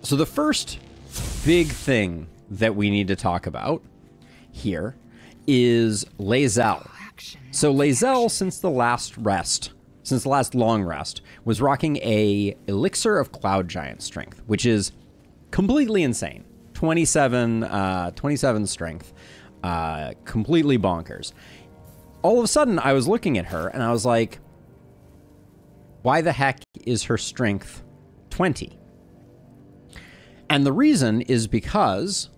So the first big thing that we need to talk about here is Lae'zel. So Lae'zel, since the last long rest, was rocking a Elixir of Cloud Giant strength, which is completely insane. 27 strength, completely bonkers. All of a sudden, I was looking at her and I was like, why the heck is her strength 20? And the reason is because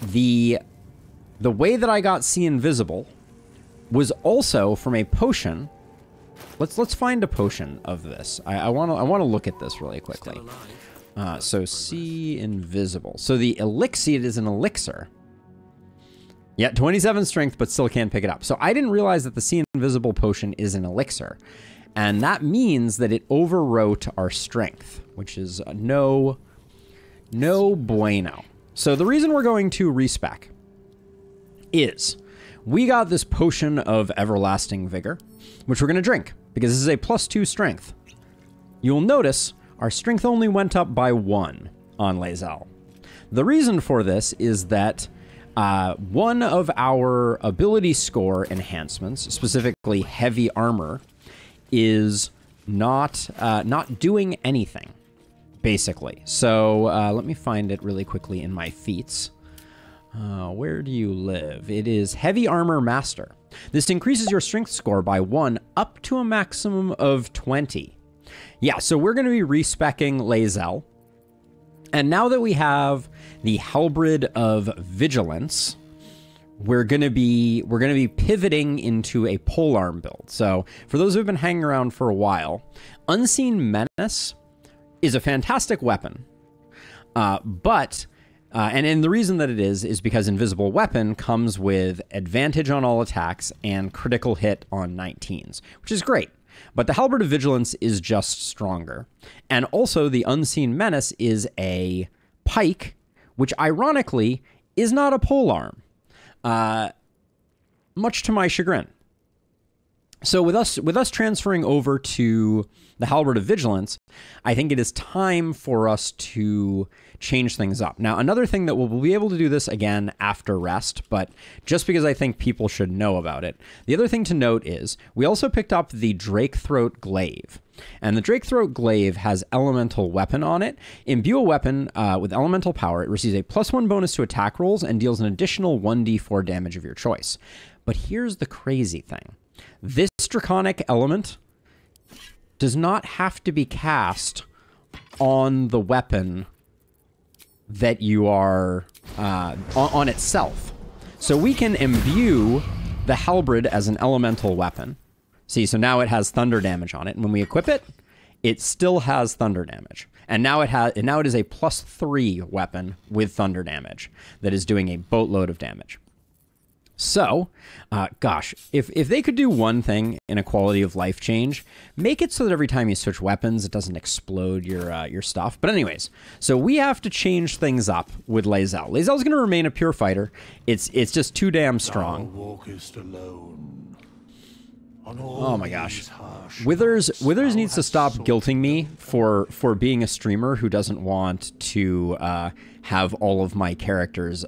the way that I got See Invisible was also from a potion. Let's find a potion of this. I want to look at this really quickly. So See Invisible. So the elixir is an elixir. Yeah, 27 strength, but still can't pick it up. So I didn't realize that the See Invisible potion is an elixir. And that means that it overwrote our strength, which is no bueno. So the reason we're going to respec is we got this potion of everlasting vigor, which we're going to drink because this is a +2 strength. You'll notice our strength only went up by 1 on Lae'zel. The reason for this is that one of our ability score enhancements, specifically heavy armor, is not doing anything, basically. So let me find it really quickly in my feats. Where do you live? It is Heavy Armor Master. This increases your strength score by 1 up to a maximum of 20. Yeah, so we're going to be respecking Lae'zel. And now that we have the Halberd of Vigilance, we're going to be pivoting into a polearm build. So for those who have been hanging around for a while, Unseen Menace is a fantastic weapon. And the reason that it is because Invisible Weapon comes with advantage on all attacks and critical hit on 19s, which is great. But the Halberd of Vigilance is just stronger. And also the Unseen Menace is a pike, which ironically is not a polearm, much to my chagrin. So with us transferring over to the Halberd of Vigilance, I think it is time for us to change things up. Now, another thing that we'll be able to do this again after rest, but just because I think people should know about it. The other thing to note is we also picked up the Drakethroat Glaive. And the Drakethroat Glaive has elemental weapon on it. Imbue a weapon with elemental power. It receives a +1 bonus to attack rolls and deals an additional 1d4 damage of your choice. But here's the crazy thing. This draconic element does not have to be cast on the weapon that you are on itself. So we can imbue the halberd as an elemental weapon. See, so now it has thunder damage on it, and when we equip it, it still has thunder damage. And now it is a +3 weapon with thunder damage that is doing a boatload of damage. So, gosh, if they could do one thing in a quality of life change, make it so that every time you switch weapons, it doesn't explode your stuff. But anyways, so we have to change things up with Lae'zel. Lae'zel's going to remain a pure fighter. It's just too damn strong. Thou walkest alone. Oh my gosh. Withers needs to stop guilting me for being a streamer who doesn't want to have all of my characters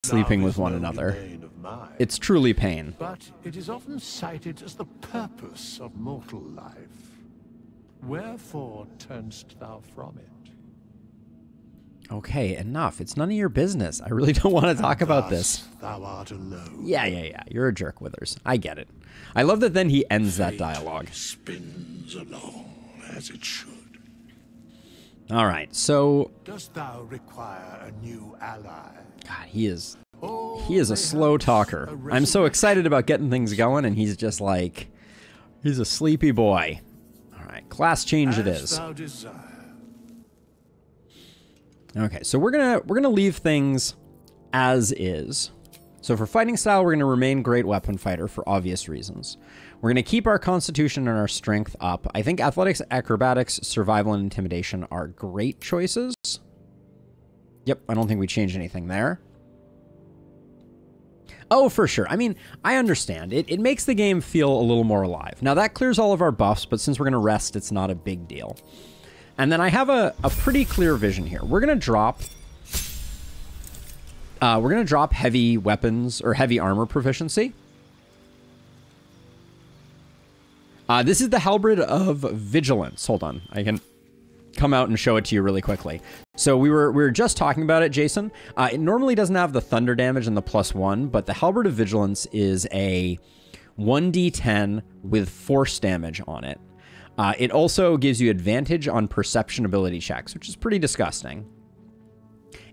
sleeping with one another. It's truly pain. But it is often cited as the purpose of mortal life. Wherefore turnst thou from it? Okay, enough. It's none of your business. I really don't want to talk about this. Thou art alone. Yeah. You're a jerk, Withers. I get it. I love that then he ends that dialogue. Spins along as it should. All right, so Dost thou require a new ally? God, he is a slow talker. I'm so excited about getting things going, and he's just like, he's a sleepy boy. All right, class change it is. Thou desire. Okay, so we're gonna leave things as is. So for fighting style, we're gonna remain great weapon fighter for obvious reasons. We're gonna keep our constitution and our strength up. I think athletics, acrobatics, survival, and intimidation are great choices. Yep, I don't think we changed anything there. Oh, for sure. I mean, I understand. It makes the game feel a little more alive. Now, that clears all of our buffs, but since we're going to rest, it's not a big deal. And then I have a pretty clear vision here. We're going to drop heavy weapons or heavy armor proficiency. This is the Halberd of Vigilance. Hold on. I can come out and show it to you really quickly. So we were just talking about it, Jason. It normally doesn't have the thunder damage and the +1, but the Halberd of Vigilance is a 1d10 with force damage on it. It also gives you advantage on perception ability checks, which is pretty disgusting.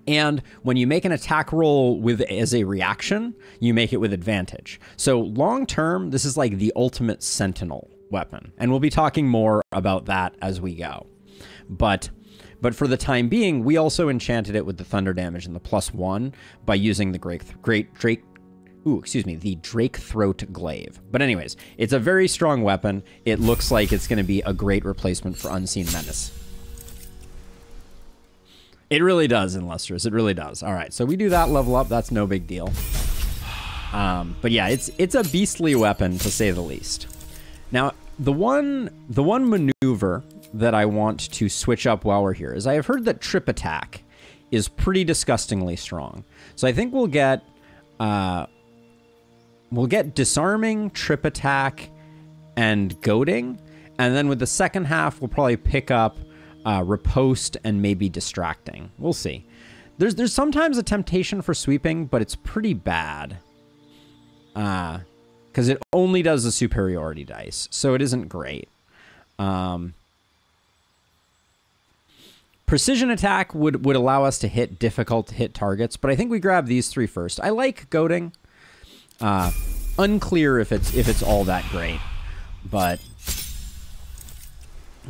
And when you make an attack roll as a reaction, you make it with advantage. So long term, this is like the ultimate sentinel weapon. And we'll be talking more about that as we go. But for the time being, we also enchanted it with the thunder damage and the +1 by using the the Drake Throat Glaive. But anyways, it's a very strong weapon. It looks like it's going to be a great replacement for Unseen Menace. It really does, Illustrious. It really does. All right, so we do that level up. That's no big deal. But yeah, it's a beastly weapon, to say the least. Now, the one maneuver that I want to switch up while we're here is I have heard that Trip Attack is pretty disgustingly strong. So I think we'll get Disarming, Trip Attack, and Goading. And then with the second half, we'll probably pick up Riposte and maybe Distracting. We'll see. There's sometimes a temptation for Sweeping, but it's pretty bad. Because it only does the superiority dice, so it isn't great. Precision Attack would allow us to hit difficult to hit targets, but I think we grab these three first. I like Goading. Unclear if it's all that great, but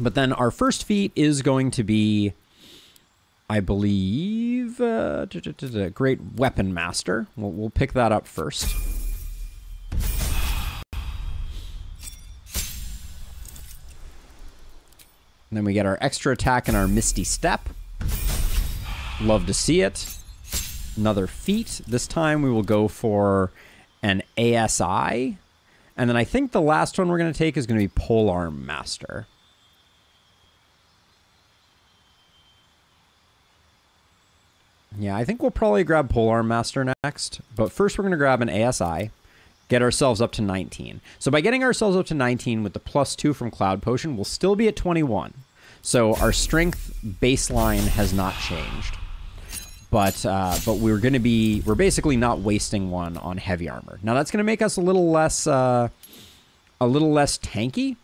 then our first feat is going to be, I believe, Great Weapon Master. We'll pick that up first. And then we get our extra attack and our Misty Step. Love to see it. Another feat. This time we will go for an ASI. And then I think the last one we're going to take is going to be Polearm Master. Yeah, I think we'll probably grab Polearm Master next. But first we're going to grab an ASI. Get ourselves up to 19. So by getting ourselves up to 19 with the +2 from Cloud Potion, we'll still be at 21. So our strength baseline has not changed. But we're basically not wasting one on heavy armor. Now that's going to make us a little less tanky.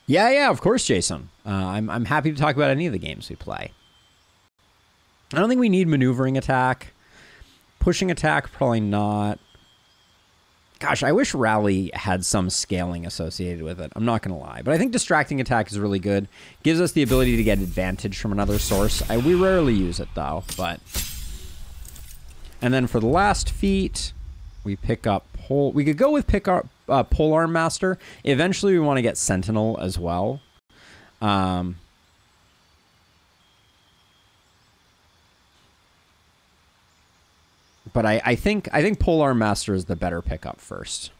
Yeah, of course, Jason. I'm happy to talk about any of the games we play. I don't think we need maneuvering attack. Pushing attack, probably not. Gosh, I wish Rally had some scaling associated with it. I'm not going to lie. But I think distracting attack is really good. Gives us the ability to get advantage from another source. We rarely use it, though. And then for the last feat, we pick up we could go with Polearm Master. Eventually, we want to get Sentinel as well. But I think Polearm Master is the better pickup first.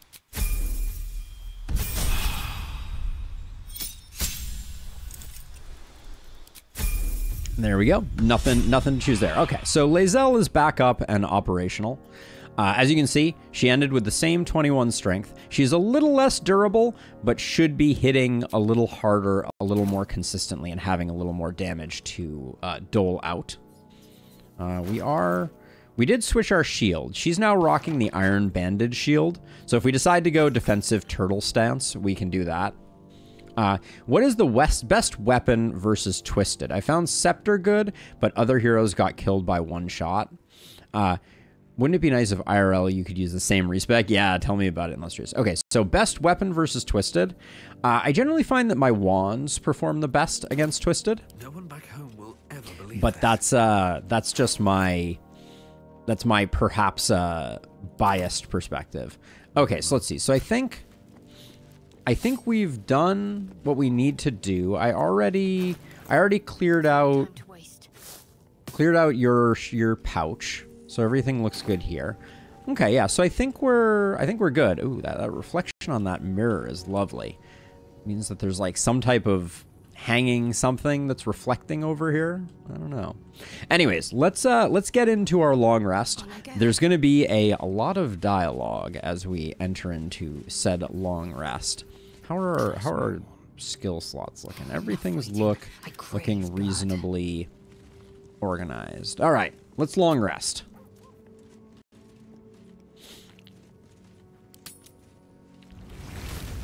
There we go. Nothing to choose there. Okay, so Lae'zel is back up and operational. As you can see, she ended with the same 21 strength. She's a little less durable, but should be hitting a little harder, a little more consistently, and having a little more damage to dole out. We did switch our shield. She's now rocking the Iron Banded shield. So if we decide to go defensive turtle stance, we can do that. What is the best weapon versus Twisted? I found Scepter good, but other heroes got killed by one shot. Wouldn't it be nice if IRL you could use the same respec? Yeah, tell me about it, Illustrious. Okay, so best weapon versus Twisted. I generally find that my wands perform the best against Twisted. No one back home will ever believe but that's just my perhaps biased perspective. Okay, so let's see. So I think we've done what we need to do. I already cleared out your pouch. So everything looks good here. Okay, yeah, so I think we're good. Ooh, that reflection on that mirror is lovely. Means that there's like some type of hanging something that's reflecting over here. I don't know. Anyways, let's get into our long rest. There's going to be a lot of dialogue as we enter into said long rest. How are our skill slots looking? Everything's looking reasonably organized. All right, let's long rest.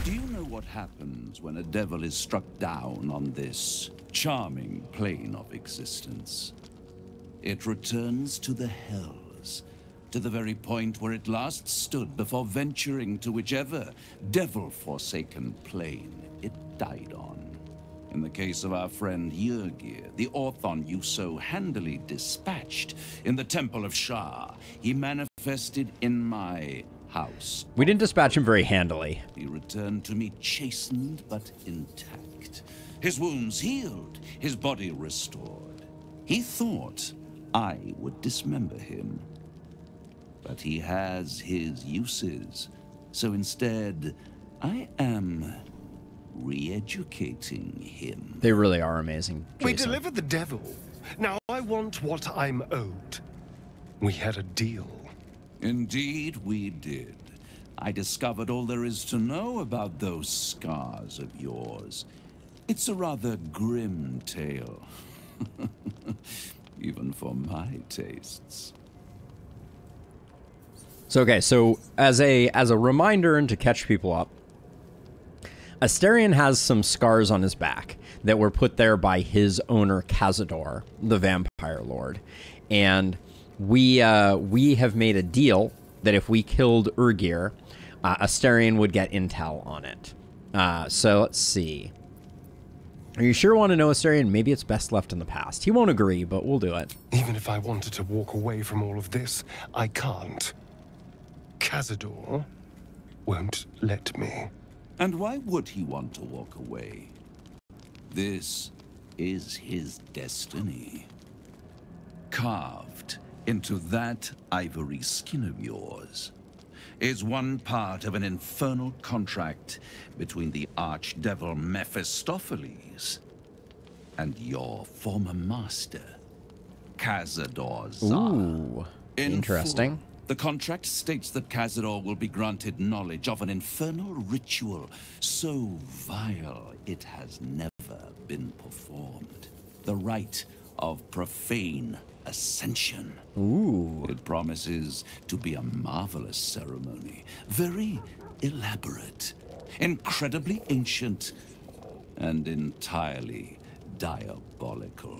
Do you know what happens when a devil is struck down on this charming plane of existence? It returns to the hells, to the very point where it last stood before venturing to whichever devil-forsaken plane it died on. In the case of our friend Yrgir, the Orthon you so handily dispatched in the Temple of Shah, he manifested in my house. We didn't dispatch him very handily. He returned to me chastened but intact. His wounds healed, his body restored. He thought I would dismember him. But he has his uses. So instead, I am re-educating him. They really are amazing, Jason. We delivered the devil. Now I want what I'm owed. We had a deal. Indeed, we did. I discovered all there is to know about those scars of yours. It's a rather grim tale. Even for my tastes. So, okay, so as a reminder and to catch people up, Astarion has some scars on his back that were put there by his owner, Cazador, the Vampire Lord. And we have made a deal that if we killed Yrgir, Astarion would get intel on it. So let's see. Are you sure you want to know, Astarion? Maybe it's best left in the past. He won't agree, but we'll do it. Even if I wanted to walk away from all of this, I can't. Cazador won't let me. And why would he want to walk away? This is his destiny. Carved into that ivory skin of yours is one part of an infernal contract between the archdevil Mephistopheles and your former master, Cazador Zar. Ooh, interesting. Full, the contract states that Cazador will be granted knowledge of an infernal ritual so vile it has never been performed. The rite of profane ascension. Ooh. It promises to be a marvelous ceremony, very elaborate, incredibly ancient, and entirely diabolical.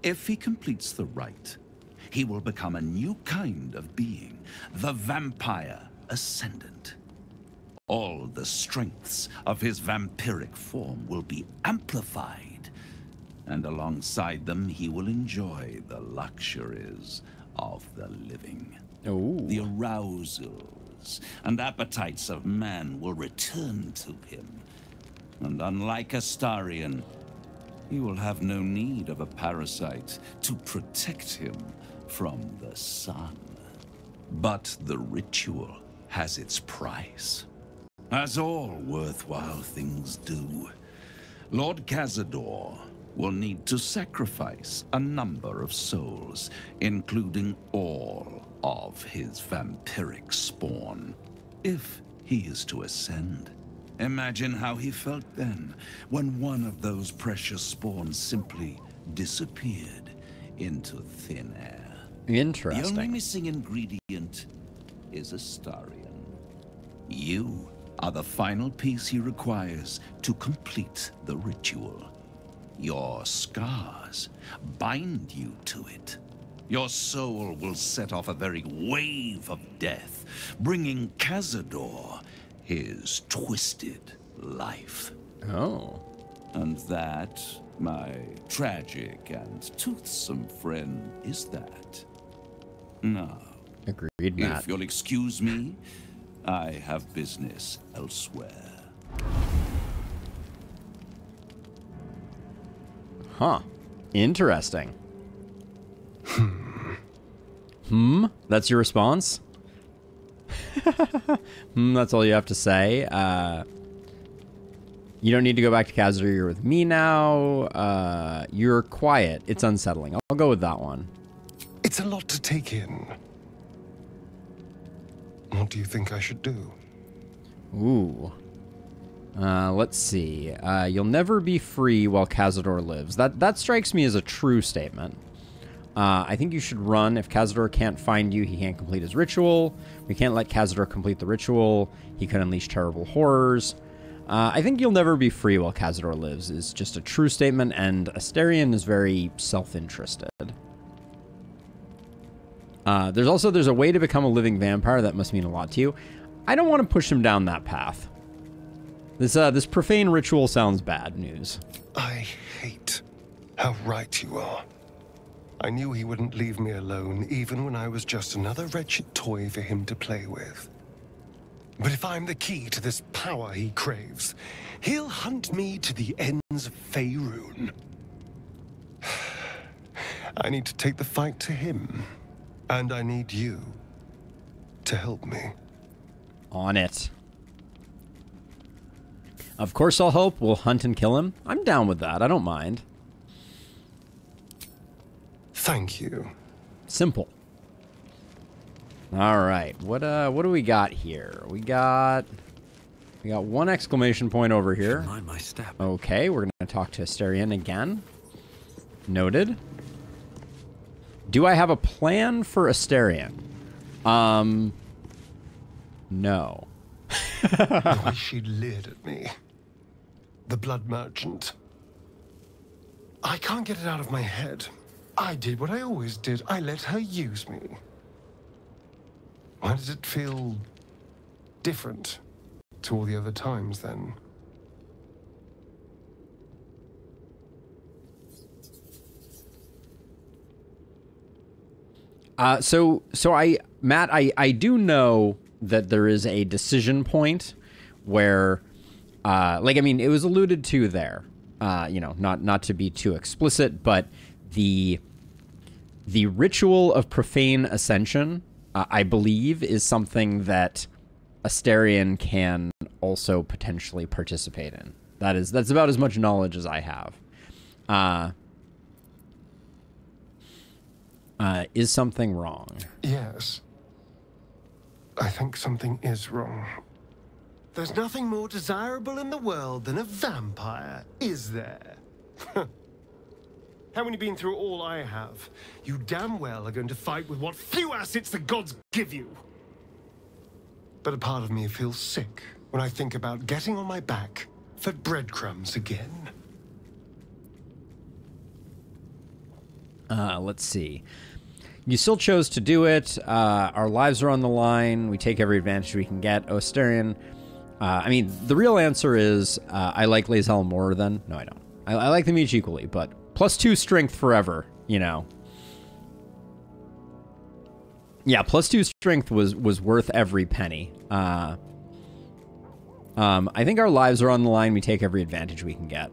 If he completes the rite, he will become a new kind of being, the Vampire Ascendant. All the strengths of his vampiric form will be amplified, and alongside them he will enjoy the luxuries of the living. Ooh. The arousals and appetites of man will return to him, and unlike Astarion, he will have no need of a parasite to protect him from the sun. But the ritual has its price, as all worthwhile things do. Lord Cazador will need to sacrifice a number of souls, including all of his vampiric spawn, if he is to ascend. Imagine how he felt then, when one of those precious spawns simply disappeared into thin air. Interesting. The only missing ingredient is Astarion. You are the final piece he requires to complete the ritual. Your scars bind you to it. Your soul will set off a very wave of death, bringing Cazador his twisted life. Oh. And that, my tragic and toothsome friend, is that. Now, Agreed, Matt. if you'll excuse me, I have business elsewhere. Huh. Interesting. That's your response? That's all you have to say? You don't need to go back to Khazad. You're with me now. You're quiet. It's unsettling. I'll go with that one. It's a lot to take in. What do you think I should do? Ooh. Let's see. You'll never be free while Khazad lives. That strikes me as a true statement. I think you should run. If Khazad can't find you, he can't complete his ritual. We can't let Khazad complete the ritual. He could unleash terrible horrors. I think you'll never be free while Khazad lives is just a true statement, and Astarion is very self-interested. There's a way to become a living vampire that must mean a lot to you. I don't want to push him down that path. This profane ritual sounds bad news. I hate how right you are. I knew he wouldn't leave me alone, even when I was just another wretched toy for him to play with. But if I'm the key to this power he craves, he'll hunt me to the ends of Faerun. I need to take the fight to him, and I need you to help me. On it. Of course I'll help. We'll hunt and kill him. I'm down with that. I don't mind. Thank you. Simple. All right. What do we got here? We got one exclamation point over here. Mind my step. Okay, we're gonna talk to Astarion again. Noted. Do I have a plan for Astarion? No. The way she leered at me. The blood merchant. I can't get it out of my head. I did what I always did. I let her use me. Why does it feel different to all the other times then? Matt, I do know that there is a decision point where, it was alluded to there, not to be too explicit, but the ritual of profane ascension, I believe, is something that Astarion can also potentially participate in. That's about as much knowledge as I have. Is something wrong? Yes. I think something is wrong. There's nothing more desirable in the world than a vampire, is there? Haven't you been through all I have? You damn well are going to fight with what few assets the gods give you. But a part of me feels sick when I think about getting on my back for breadcrumbs again. Let's see. You still chose to do it. Our lives are on the line. We take every advantage we can get. Astarion. The real answer is I like Lae'zel more than... No, I don't. I like them each equally, but +2 strength forever, Yeah, +2 strength was worth every penny. I think our lives are on the line. We take every advantage we can get.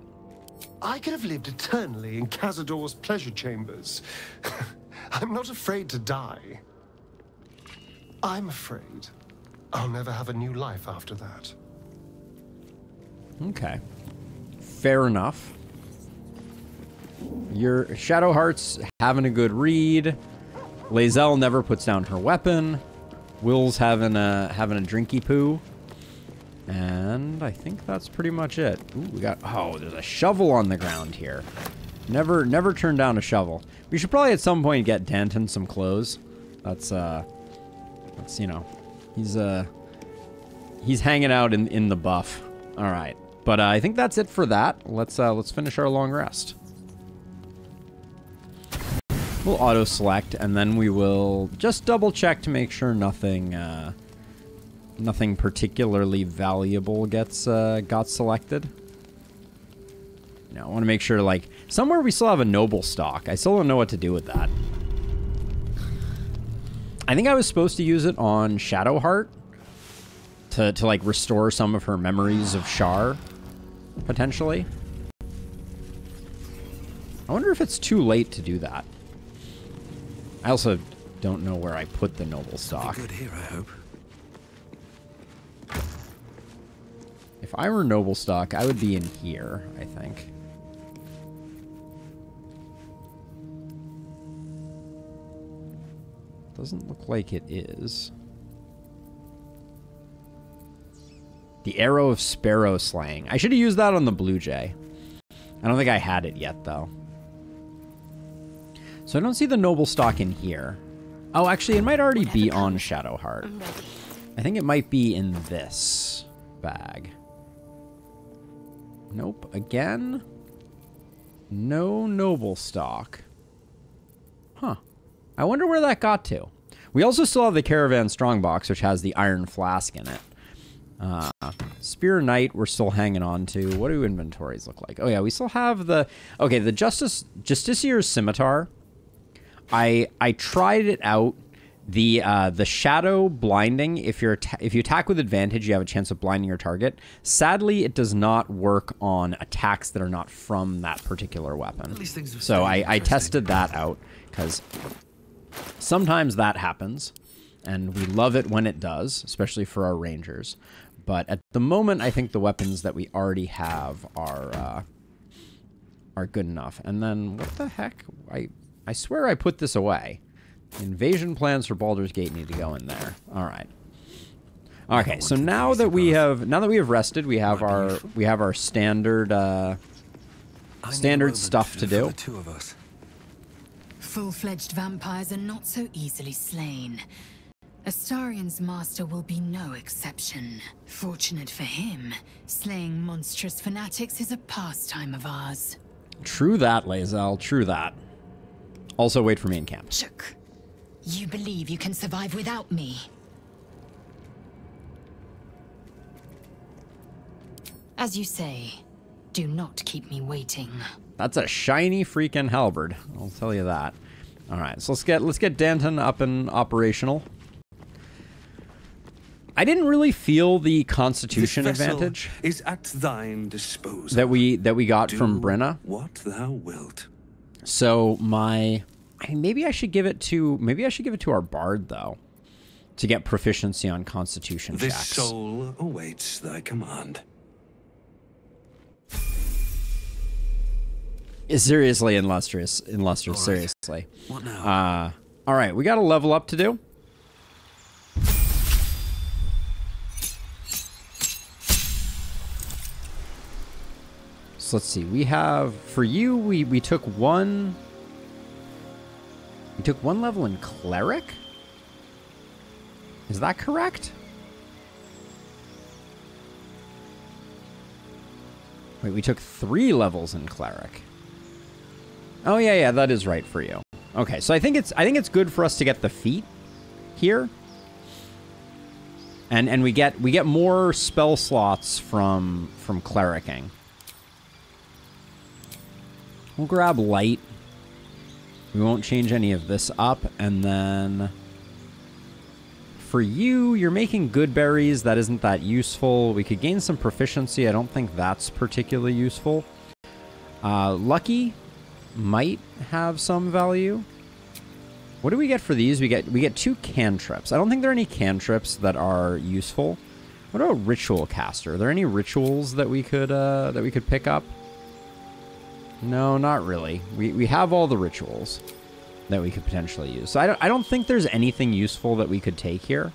I could have lived eternally in Khazador's pleasure chambers. I'm not afraid to die. I'm afraid I'll never have a new life after that. Okay. Fair enough. Your Shadowheart's having a good read. Lae'zel never puts down her weapon. Will's having a drinky poo. And I think that's pretty much it. Ooh, there's a shovel on the ground here. Never turn down a shovel. We should probably at some point get Danton some clothes. That's he's hanging out in the buff. All right. But I think that's it for that. Let's finish our long rest. We'll auto select and then we will just double check to make sure nothing particularly valuable got selected. I want to make sure, somewhere we still have a noble stock. I still don't know what to do with that. I think I was supposed to use it on Shadowheart to restore some of her memories of Shar, potentially. I wonder if it's too late to do that. I also don't know where I put the noble stock. Good here, I hope. I were noble stock, I would be in here, I think. Doesn't look like it is. The Arrow of Sparrow Slaying. I should have used that on the Blue Jay. I don't think I had it yet, though. So I don't see the noble stock in here. Oh, actually, it might already be on Shadowheart. I think it might be in this bag. Nope. Again, no noble stock. Huh. I wonder where that got to. We also still have the Caravan Strongbox, which has the Iron Flask in it. Spear Knight we're still hanging on to. What do inventories look like? Oh yeah, we still have the... Okay, the Justicier's Scimitar. I tried it out. The Shadow Blinding, if you attack with advantage, you have a chance of blinding your target. Sadly, it does not work on attacks that are not from that particular weapon. So I tested that out, because sometimes that happens, and we love it when it does, especially for our rangers. But at the moment, I think the weapons that we already have are good enough. And then, what the heck? I swear I put this away. Invasion plans for Baldur's Gate need to go in there. All right. Okay, so now that we have rested, we have our standard stuff to do. Full-fledged vampires are not so easily slain. Astarion's master will be no exception. Fortunate for him, slaying monstrous fanatics is a pastime of ours. True that, Lae'zel. True that. Also, wait for me in camp. Shook. You believe you can survive without me? As you say, do not keep me waiting. That's a shiny freaking halberd. I'll tell you that. All right, so let's get Danton up and operational. I didn't really feel the Constitution advantage is at thine disposal. that we got from Brenna. What thou wilt. So maybe I should give it to our bard though, to get proficiency on Constitution This checks. soul awaits thy command. Seriously, illustrious, seriously. What now? All right, we got a level up to do. So let's see. We have for you. We took one. We took one level in Cleric. Is that correct? Wait, we took 3 levels in Cleric. Oh yeah, that is right for you. Okay, so I think it's good for us to get the feat here. And we get more spell slots from clericing. We'll grab light. We won't change any of this up, and then for you, you're making good berries. That isn't that useful. We could gain some proficiency. I don't think that's particularly useful. Lucky might have some value. What do we get for these? We get 2 cantrips. I don't think there are any cantrips that are useful. What about Ritual Caster? Are there any rituals that we could pick up? No, not really. We have all the rituals that we could potentially use. So I don't think there's anything useful that we could take here.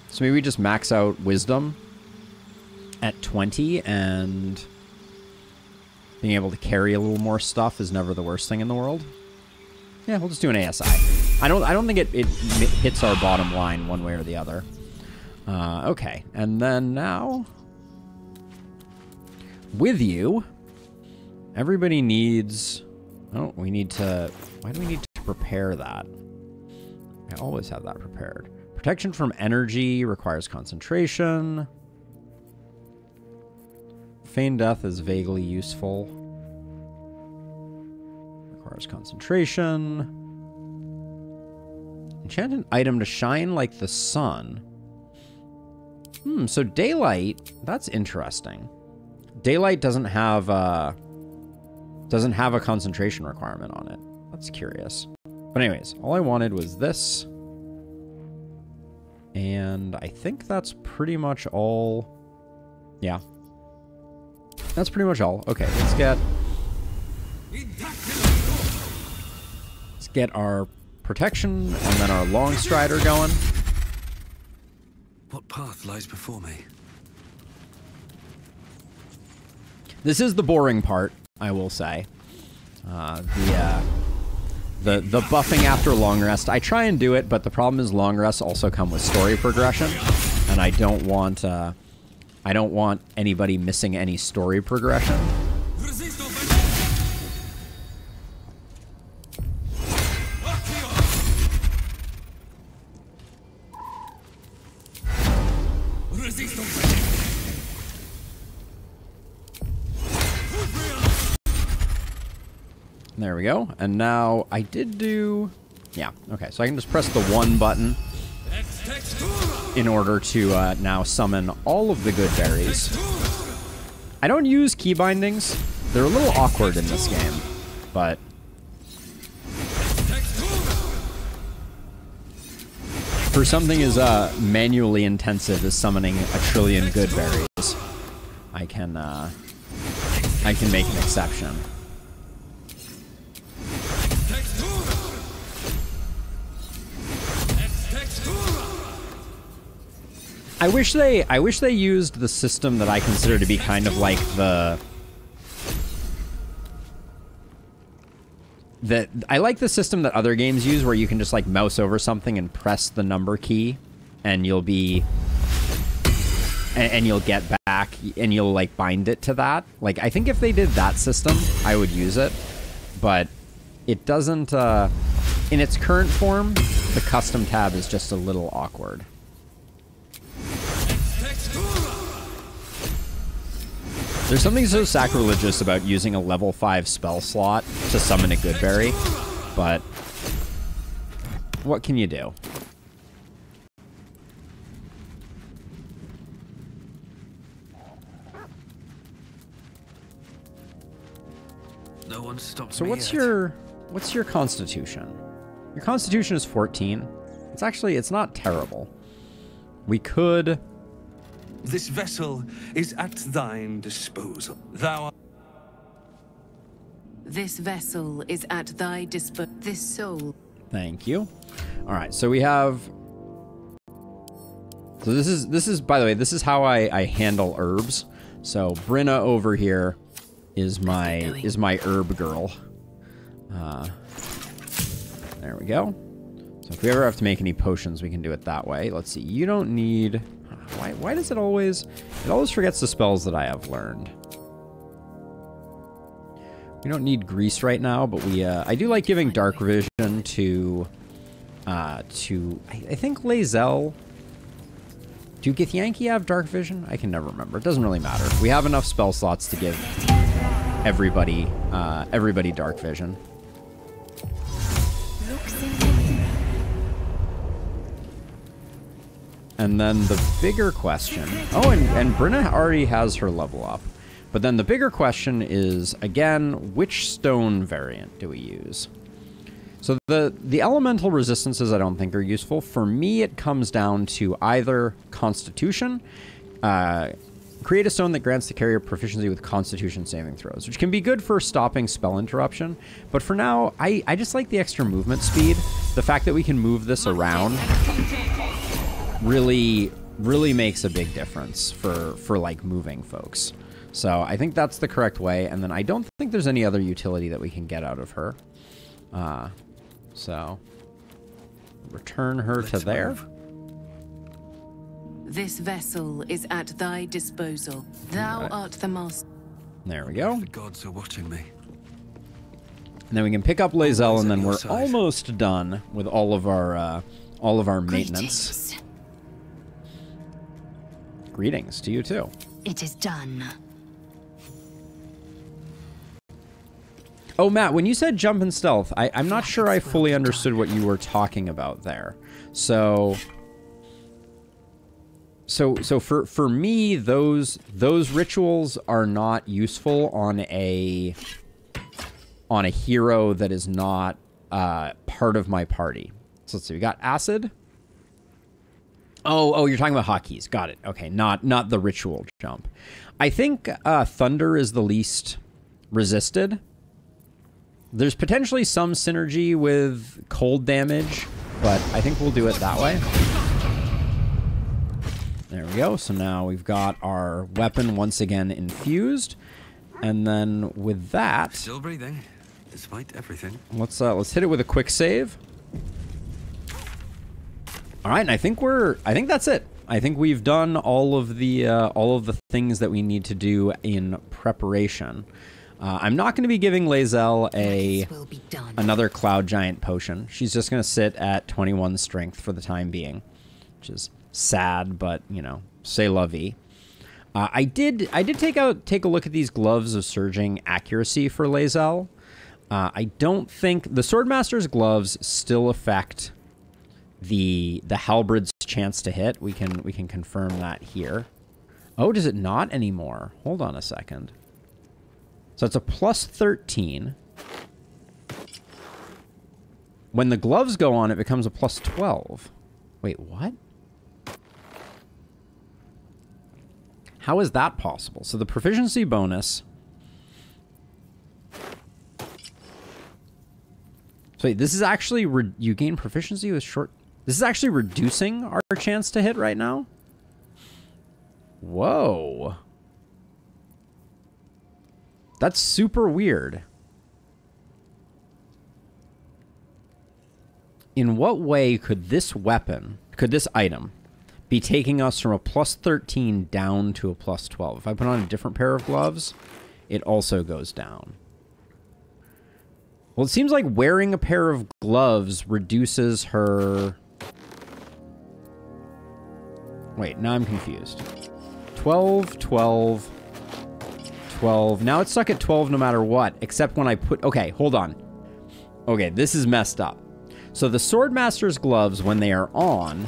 So maybe we just max out Wisdom at 20, and being able to carry a little more stuff is never the worst thing in the world. Yeah, we'll just do an ASI. I don't think it hits our bottom line one way or the other. Okay, and then now with you, everybody needs. Oh, we need to. Why do we need to prepare that? I always have that prepared. Protection from energy requires concentration. Feign death is vaguely useful. Requires concentration. Enchant an item to shine like the sun. So daylight, that's interesting. Daylight doesn't have a concentration requirement on it. That's curious. But anyways, all I wanted was this. And I think that's pretty much all. Yeah. That's pretty much all. Okay, let's get our protection and then our long strider going. What path lies before me? This is the boring part, I will say. The buffing after long rest. I try and do it, but the problem is long rests also come with story progression, and I don't want anybody missing any story progression. There we go. And now I did do... Yeah, okay. So I can just press the 1 button in order to now summon all of the good berries. I don't use key bindings. They're a little awkward in this game, but... For something as manually intensive as summoning a trillion good berries, I can make an exception. I wish they used the system that I consider to be kind of like I like the system that other games use where you can just like mouse over something and press the number key and you'll get back and you'll like bind it to that. Like I think if they did that system, I would use it, but it doesn't in its current form, the custom tab is just a little awkward. There's something so sacrilegious about using a level 5 spell slot to summon a Goodberry, but what can you do? No one stops So me what's yet. your constitution? Your constitution is 14. It's not terrible. We could... This vessel is at thine disposal. Thou... This vessel is at thy disposal. This soul. Thank you. All right, so we have... So this is by the way, this is how I handle herbs. So Brinna over here is my herb girl. There we go. So if we ever have to make any potions, we can do it that way. Let's see. You don't need... Why does it always... It always forgets the spells that I have learned. We don't need grease right now, but we... I do like giving dark vision to... I think Lae'zel... Do Githyanki have dark vision? I can never remember. It doesn't really matter. We have enough spell slots to give everybody dark vision. And then the bigger question... Oh, and Brinna already has her level up. But then the bigger question is, again, which stone variant do we use? So the elemental resistances I don't think are useful. For me, it comes down to either Constitution, create a stone that grants the carrier proficiency with Constitution saving throws, which can be good for stopping spell interruption. But for now, I just like the extra movement speed. The fact that we can move this around really makes a big difference for like moving folks. So I think that's the correct way, and then I don't think there's any other utility that we can get out of her. So return her to there. Move. This vessel is at thy disposal. Thou art the master. There we go. The gods are watching me. And then we can pick up Lae'zel, and then your we're side. almost done with all of our maintenance. Greetings to you too. It is done. Oh, Matt, when you said jump and stealth, I'm not sure I fully understood what you were talking about there. So for me, those rituals are not useful on a hero that is not part of my party. So let's see. We got acid. Oh, you're talking about hotkeys. Got it. Okay, not the ritual jump. I think thunder is the least resisted. There's potentially some synergy with cold damage, but I think we'll do it that way. There we go. So now we've got our weapon once again infused, and then with that, Still breathing, despite everything. let's hit it with a quick save. All right, and I think that's it. I think we've done all of the things that we need to do in preparation. I'm not going to be giving Lae'zel another Cloud Giant potion. She's just going to sit at 21 strength for the time being, which is sad, but you know, c'est la vie. I did take a look at these gloves of surging accuracy for Lae'zel. I don't think the Swordmaster's gloves still affect the halberd's chance to hit. We can confirm that here. Oh, does it not anymore? Hold on a second. So it's a plus 13. When the gloves go on, it becomes a plus 12. Wait, what? How is that possible? So the proficiency bonus. So wait, this is actually you gain proficiency with short. This is actually reducing our chance to hit right now? Whoa. That's super weird. In what way could this item, be taking us from a plus 13 down to a plus 12? If I put on a different pair of gloves, it also goes down. Well, it seems like wearing a pair of gloves reduces her... Wait, now I'm confused. 12, 12, 12. Now it's stuck at 12 no matter what, except when I put... Okay, hold on. Okay, this is messed up. So the Swordmaster's gloves, when they are on,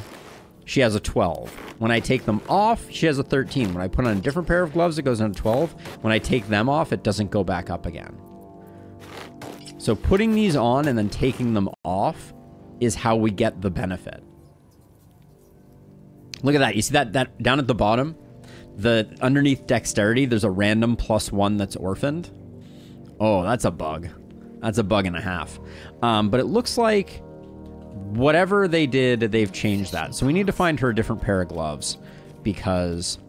she has a 12. When I take them off, she has a 13. When I put on a different pair of gloves, it goes down to 12. When I take them off, it doesn't go back up again. So putting these on and then taking them off is how we get the benefit. Look at that. You see that down at the bottom? The underneath dexterity, there's a random +1 that's orphaned. Oh, that's a bug. That's a bug and a half. But it looks like whatever they did, they've changed that. So we need to find her a different pair of gloves because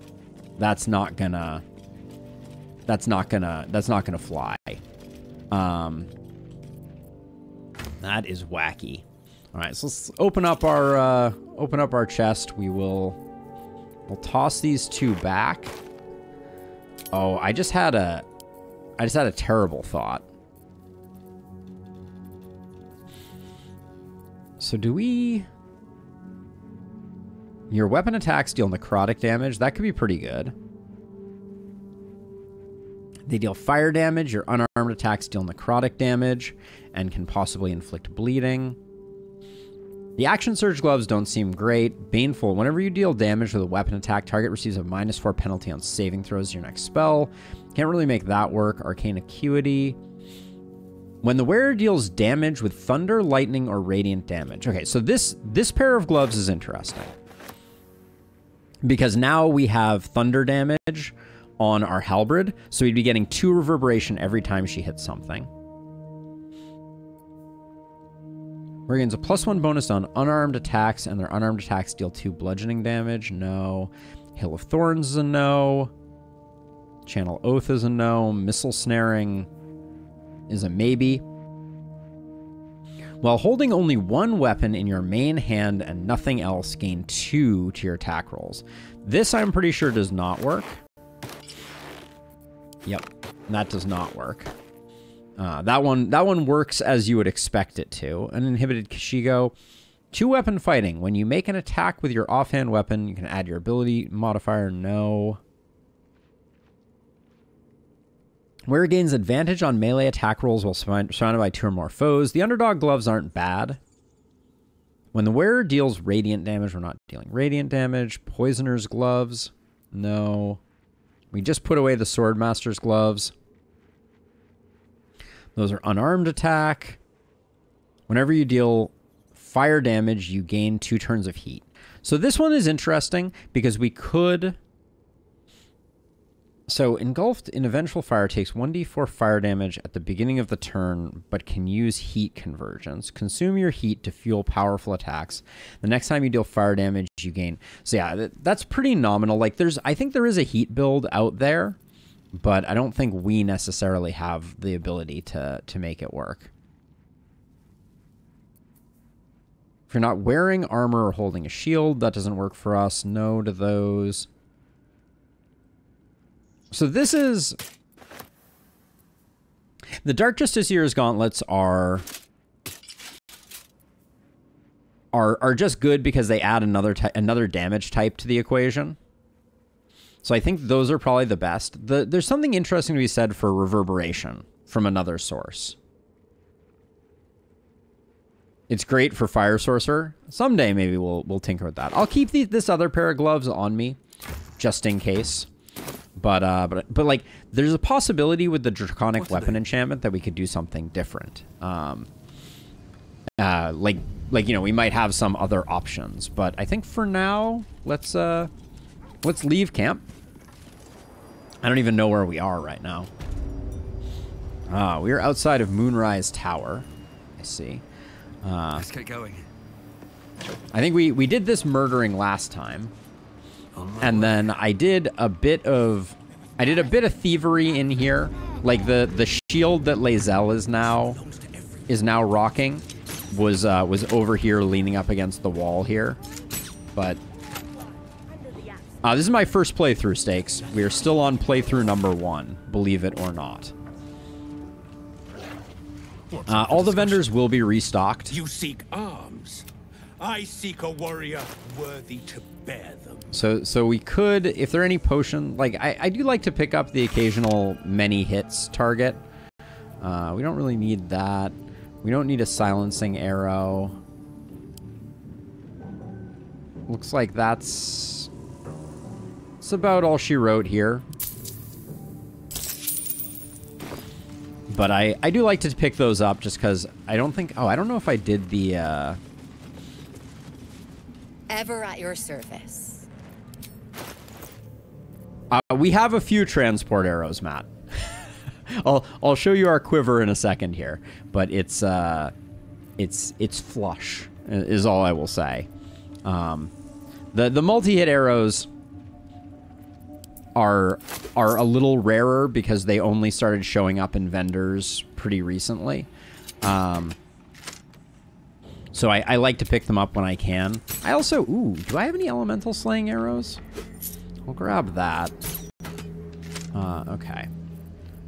that's not gonna fly. That is wacky. All right, so let's open up our chest. We'll toss these two back. Oh, I just had a terrible thought. So do we... Your weapon attacks deal necrotic damage. That could be pretty good. They deal fire damage. Your unarmed attacks deal necrotic damage and can possibly inflict bleeding. The action surge gloves don't seem great. Baneful. Whenever you deal damage with a weapon attack, target receives a -4 penalty on saving throws your next spell. Can't really make that work. Arcane Acuity. When the wearer deals damage with thunder, lightning, or radiant damage. Okay, so this pair of gloves is interesting. Because now we have thunder damage on our halberd, so we'd be getting 2 reverberation every time she hits something. We're gains a +1 bonus on unarmed attacks, and their unarmed attacks deal 2 bludgeoning damage. No. Hill of Thorns is a no. Channel Oath is a no. Missile Snaring is a maybe. While holding only 1 weapon in your main hand and nothing else, gain 2 to your attack rolls. This, I'm pretty sure, does not work. Yep, that does not work. That one works as you would expect it to. Uninhibited Kashigo. 2-weapon fighting. When you make an attack with your offhand weapon, you can add your ability modifier. No. Wearer gains advantage on melee attack rolls while surrounded by 2 or more foes. The underdog gloves aren't bad. When the wearer deals radiant damage, we're not dealing radiant damage. Poisoner's gloves. No. We just put away the Swordmaster's gloves. Those are unarmed attack. Whenever you deal fire damage, you gain 2 turns of heat. So this one is interesting because we could... So, engulfed in a vengeful fire takes 1d4 fire damage at the beginning of the turn, but can use heat conversions. Consume your heat to fuel powerful attacks. The next time you deal fire damage, you gain... So yeah, that's pretty nominal. Like, I think there is a heat build out there, but I don't think we necessarily have the ability to make it work. If you're not wearing armor or holding a shield, that doesn't work for us. No to those. So this is... The Dark Justiciar's gauntlets are just good because they add another damage type to the equation. So I think those are probably the best. There's something interesting to be said for reverberation from another source. It's great for Fire Sorcerer. Someday maybe we'll tinker with that. I'll keep this other pair of gloves on me just in case. But like, there's a possibility with the Draconic Weapon enchantment that we could do something different. Like you know, we might have some other options. But I think for now, let's leave camp. I don't even know where we are right now. We are outside of Moonrise Tower. I see. Let's get going. I think we did this murdering last time. And then I did a bit of thievery in here. Like the shield that Lae'zel is now rocking was over here leaning up against the wall here. But this is my first playthrough, Stakes. We are still on playthrough number 1, believe it or not. All the vendors will be restocked. You seek arms. I seek a warrior worthy to bear them. So we could, if there are any potion, like I do like to pick up the occasional many hits target. We don't really need that. We don't need a silencing arrow. Looks like that's about all she wrote here. But I do like to pick those up just because I don't think... Oh, I don't know if I did the... Ever at your service. We have a few transport arrows, Matt. I'll show you our quiver in a second here, but it's flush is all I will say. The multi-hit arrows are a little rarer because they only started showing up in vendors pretty recently. So I like to pick them up when I can. I also... Ooh, do I have any elemental slaying arrows? I'll grab that. Okay.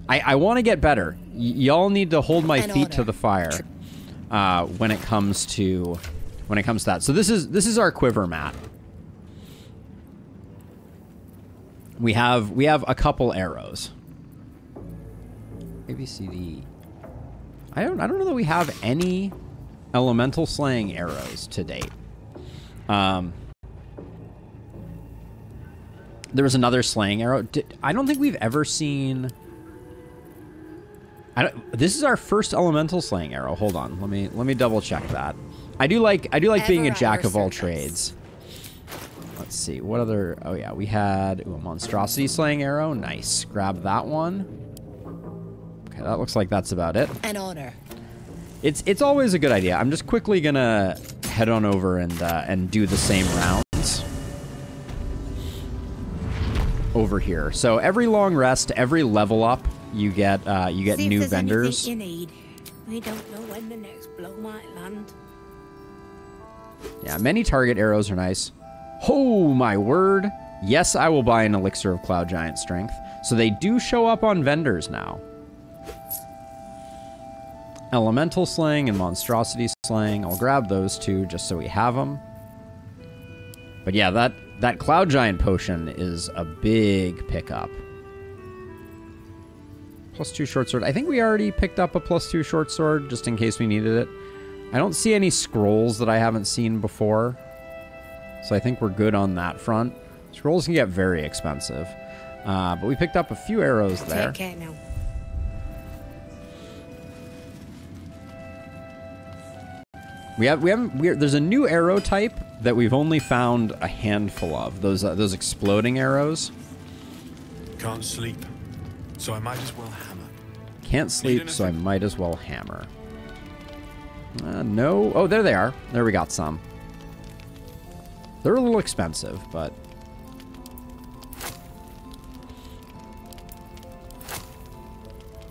I want to get better. Y'all need to hold my feet to the fire when it comes to that. So this is our quiver, Matt. We have a couple arrows. A, B, C, D. I don't know that we have any elemental slaying arrows to date. There was another slaying arrow. I don't think we've ever seen... This is our first elemental slaying arrow. Hold on. Let me double check that. I do like being a jack of all trades. Let's see. What other... Oh, yeah. We had a monstrosity slaying arrow. Nice. Grab that one. Okay, that looks like that's about it. An honor. It's always a good idea. I'm just quickly going to head on over and do the same rounds over here. So every long rest, every level up, you get new vendors. You need. We don't know when the next blow might land. Yeah, many target arrows are nice. Oh, my word. Yes, I will buy an elixir of Cloud Giant Strength. So they do show up on vendors now. Elemental Slaying and Monstrosity Slaying. I'll grab those two just so we have them. But yeah, that Cloud Giant potion is a big pickup. +2 short sword. I think we already picked up a +2 short sword just in case we needed it. I don't see any scrolls that I haven't seen before. So I think we're good on that front. Scrolls can get very expensive. But we picked up a few arrows there. Take care now. There's a new arrow type that we've only found a handful of. Those exploding arrows. Can't sleep, so I might as well hammer. Can't sleep, so I might as well hammer. No. Oh, there they are. There we got some. They're a little expensive, but...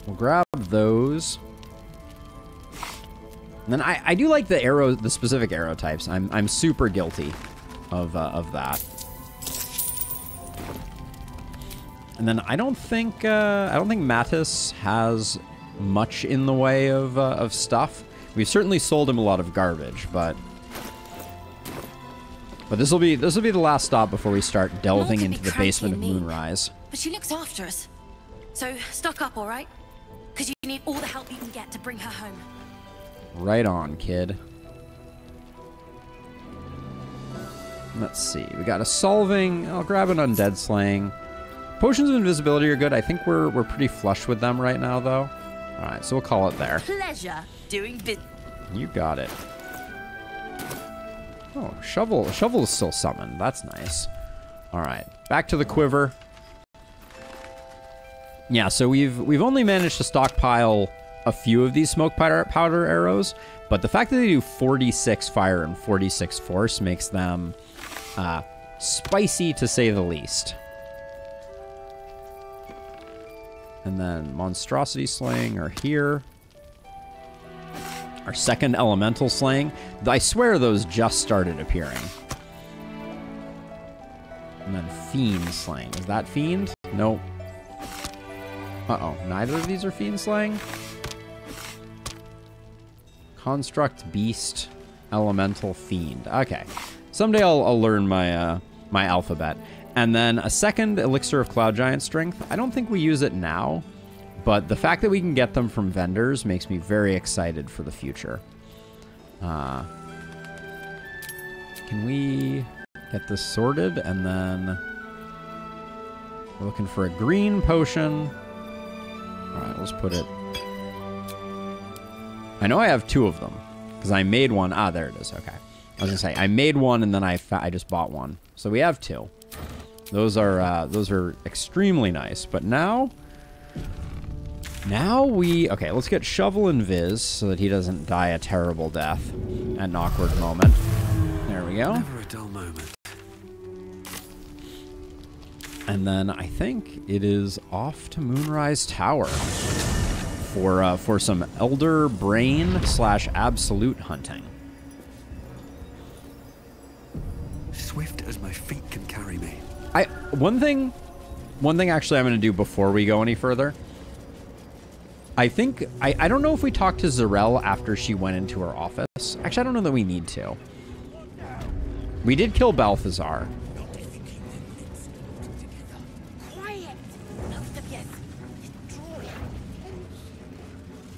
we'll grab those. And then I do like the specific arrow types. I'm super guilty of that. And then I don't think Mattis has much in the way of stuff. We've certainly sold him a lot of garbage, but this will be the last stop before we start delving into the basement of Moonrise. But she looks after us. So stock up, all right? Because you need all the help you can get to bring her home. Right on, kid. Let's see. We got a solving. I'll grab an undead slaying. Potions of invisibility are good. I think we're pretty flush with them right now, though. All right, so we'll call it there. Pleasure doing business. You got it. Oh, shovel is still summoned. That's nice. All right, back to the quiver. Yeah, so we've only managed to stockpile a few of these smoke powder arrows, but the fact that they do 46 fire and 46 force makes them spicy, to say the least. And then monstrosity slaying are here. Our second elemental slaying. I swear those just started appearing. And then fiend slaying. Is that fiend? Nope. Uh-oh. Neither of these are fiend slaying? Construct, beast, elemental, fiend. Okay. Someday I'll learn my my alphabet. And then a second elixir of cloud giant strength. I don't think we use it now, but the fact that we can get them from vendors makes me very excited for the future. Can we get this sorted? And then we're looking for a green potion. All right, let's put it. I know I have two of them because I made one. Ah, there it is. Okay. I was gonna say I made one and then I just bought one, so we have two. Those are extremely nice. But now okay, let's get Shovel and Viz so that he doesn't die a terrible death at an awkward moment. There we go. Never a dull moment. And then I think it is off to Moonrise Tower for some Elder Brain / Absolute hunting. Swift as my feet can carry me. One thing actually I'm going to do before we go any further. I think, I don't know if we talked to Zarel after she went into her office. Actually, I don't know that we need to. We did kill Balthazar.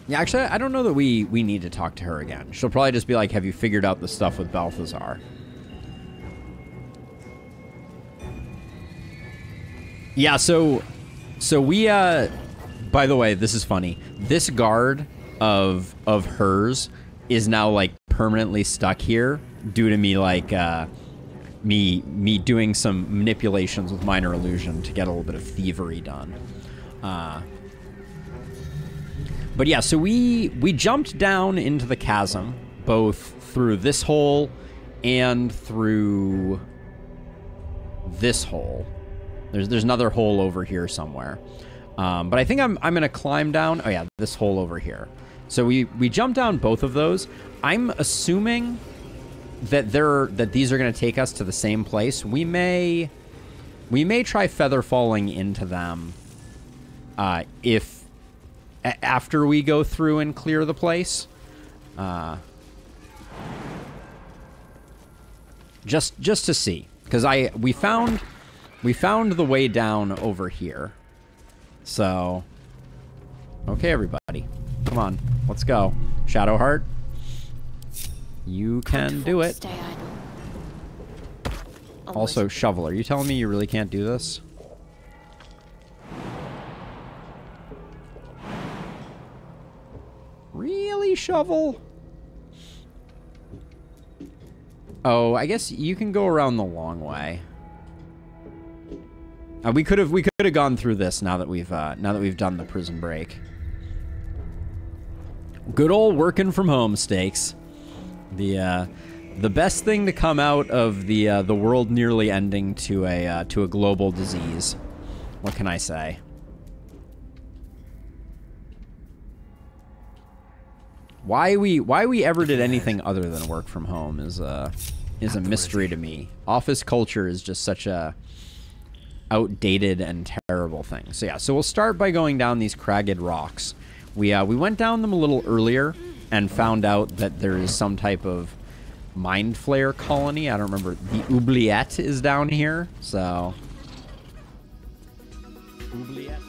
Yeah, actually, I don't know that we need to talk to her again. She'll probably just be like, have you figured out the stuff with Balthazar? Yeah, so we, by the way, this is funny. This guard of hers is now, like, permanently stuck here due to me, like, me doing some manipulations with Minor Illusion to get a little bit of thievery done. But yeah, so we jumped down into the chasm, both through this hole and through this hole. There's another hole over here somewhere. But I think I'm going to climb down. Oh yeah, this hole over here. So we jumped down both of those. I'm assuming that these are going to take us to the same place. We may try feather falling into them after we go through and clear the place. Just to see, because we found the way down over here. So, okay, everybody, come on, let's go. Shadowheart, you can do it. Stay idle. Also, Shovel, are you telling me you really can't do this? Really, Shovel? Oh, I guess you can go around the long way. We could have gone through this now that we've done the prison break. Good old working from home stakes. The best thing to come out of the world nearly ending to a global disease. What can I say? Why we ever did anything other than work from home is a mystery to me. Office culture is just such a outdated and terrible thing. So yeah, so we'll start by going down these cragged rocks. We went down them a little earlier and found out that there is some type of mind flayer colony. I don't remember. The oubliette is down here, so oubliette.